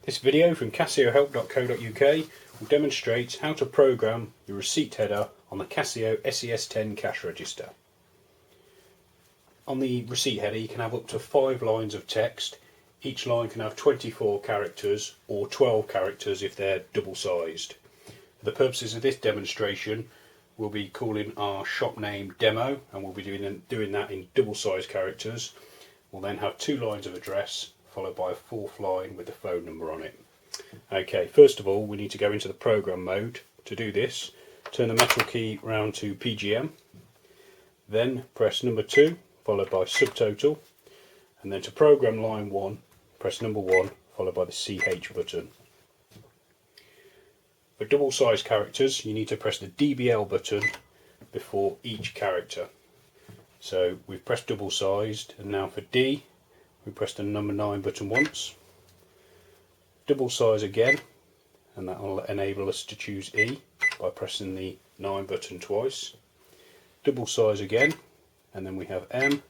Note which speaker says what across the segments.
Speaker 1: This video from CasioHelp.co.uk will demonstrate how to program your receipt header on the Casio Se-S10 cash register. On the receipt header you can have up to 5 lines of text. Each line can have 24 characters or 12 characters if they're double sized. For the purposes of this demonstration we'll be calling our shop name demo, and we'll be doing that in double sized characters. We'll then have 2 lines of address followed by a 4th line with the phone number on it. Okay, first of all we need to go into the program mode. To do this, turn the metal key round to PGM, then press number 2 followed by subtotal, and then to program line 1 press number 1 followed by the CH button. For double sized characters you need to press the DBL button before each character. So we've pressed double sized, and now for D we press the number 9 button once, double size again, and that will enable us to choose E by pressing the 9 button twice, double size again, and then we have M,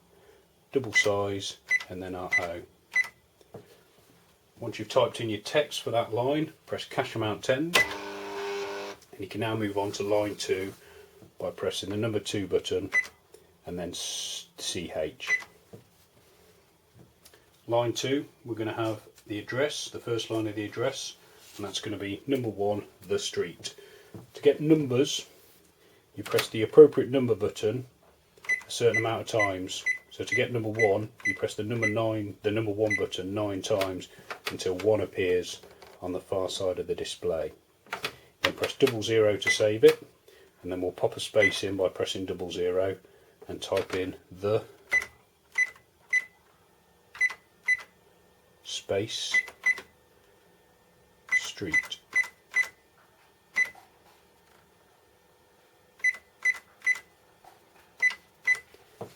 Speaker 1: double size, and then our O. Once you've typed in your text for that line, press cash amount 10, and you can now move on to line 2 by pressing the number 2 button and then CH. Line 2, we're going to have the address, the first line of the address, and that's going to be number 1, the street. To get numbers, you press the appropriate number button a certain amount of times. So to get number 1, you press the number 1 button 9 times until 1 appears on the far side of the display. Then press 00 to save it, and then we'll pop a space in by pressing 00 and type in the space street.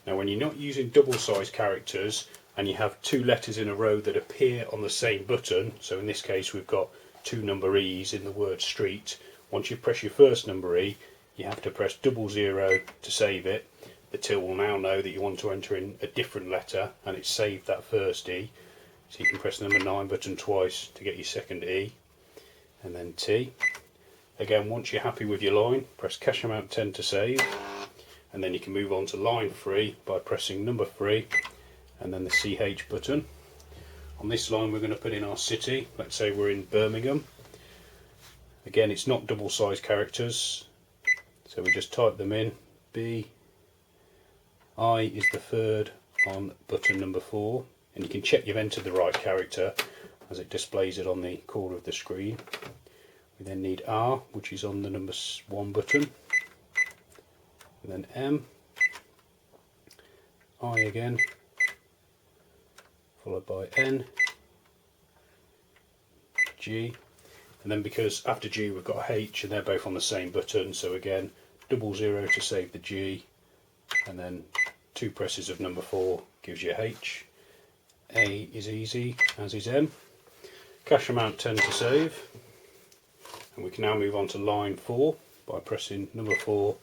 Speaker 1: Now when you're not using double sized characters and you have 2 letters in a row that appear on the same button, so in this case we've got 2 number E's in the word street, once you press your first number E you have to press 00 to save it. The till will now know that you want to enter in a different letter, and it's saved that first E. So you can press the number 9 button twice to get your second E, and then T. Again, once you're happy with your line, press cash amount 10 to save, and then you can move on to line 3 by pressing number 3 and then the CH button. On this line we're going to put in our city. Let's say we're in Birmingham. Again, it's not double sized characters, so we just type them in. B, I is the 3rd on button number 4. And you can check you've entered the right character as it displays it on the corner of the screen. We then need R, which is on the number 1 button, and then M, I again, followed by N, G, and then because after G we've got H and they're both on the same button, so again 00 to save the G, and then 2 presses of number 4 gives you H. A is easy, as is M. Cash amount 10 to save, and we can now move on to line 4 by pressing number 4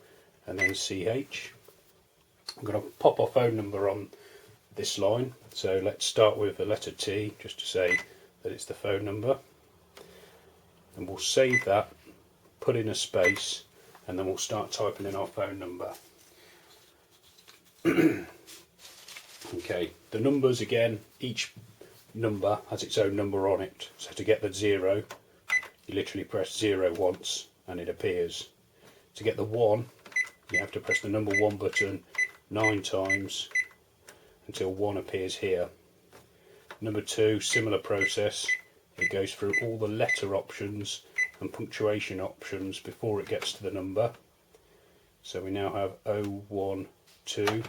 Speaker 1: and then CH. I'm going to pop our phone number on this line, so let's start with the letter T just to say that it's the phone number, and we'll save that, put in a space, and then we'll start typing in our phone number. Okay, the numbers again, each number has its own number on it, so to get the 0 you literally press 0 once and it appears. To get the 1 you have to press the number 1 button 9 times until 1 appears here. Number 2, similar process, it goes through all the letter options and punctuation options before it gets to the number. So we now have 0, 1, 2.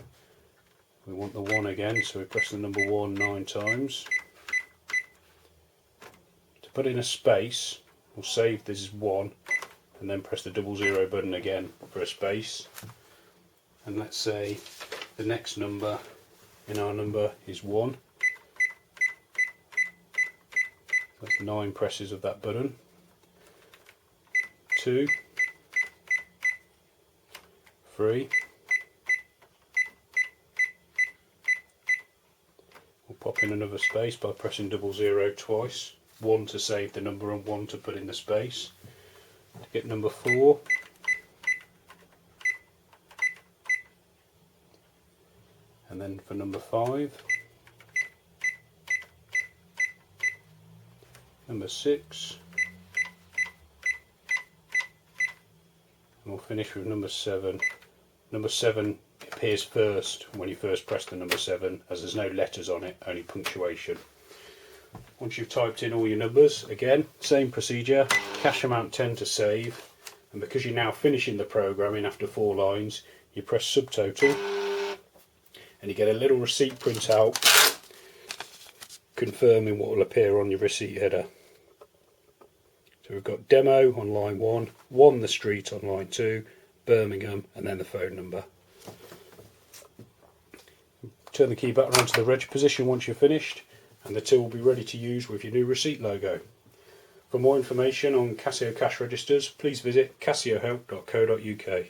Speaker 1: We want the 1 again, so we press the number 1 9 times. To put in a space, we'll save this as 1 and then press the 00 button again for a space. And let's say the next number in our number is 1. That's 9 presses of that button. 2, 3, we'll pop in another space by pressing 00 twice. 1 to save the number and 1 to put in the space. To get number 4, and then for number 5, number 6, and we'll finish with number 7. Number 7 appears first when you first press the number 7, as there's no letters on it, only punctuation. Once you've typed in all your numbers, again, same procedure, cash amount 10 to save, and because you're now finishing the programming after 4 lines, you press subtotal, and you get a little receipt printout confirming what will appear on your receipt header. So we've got demo on line 1, the street on line 2, Birmingham, and then the phone number. Turn the key button onto the reg position once you're finished, and the till will be ready to use with your new receipt logo. For more information on Casio cash registers, please visit casiohelp.co.uk.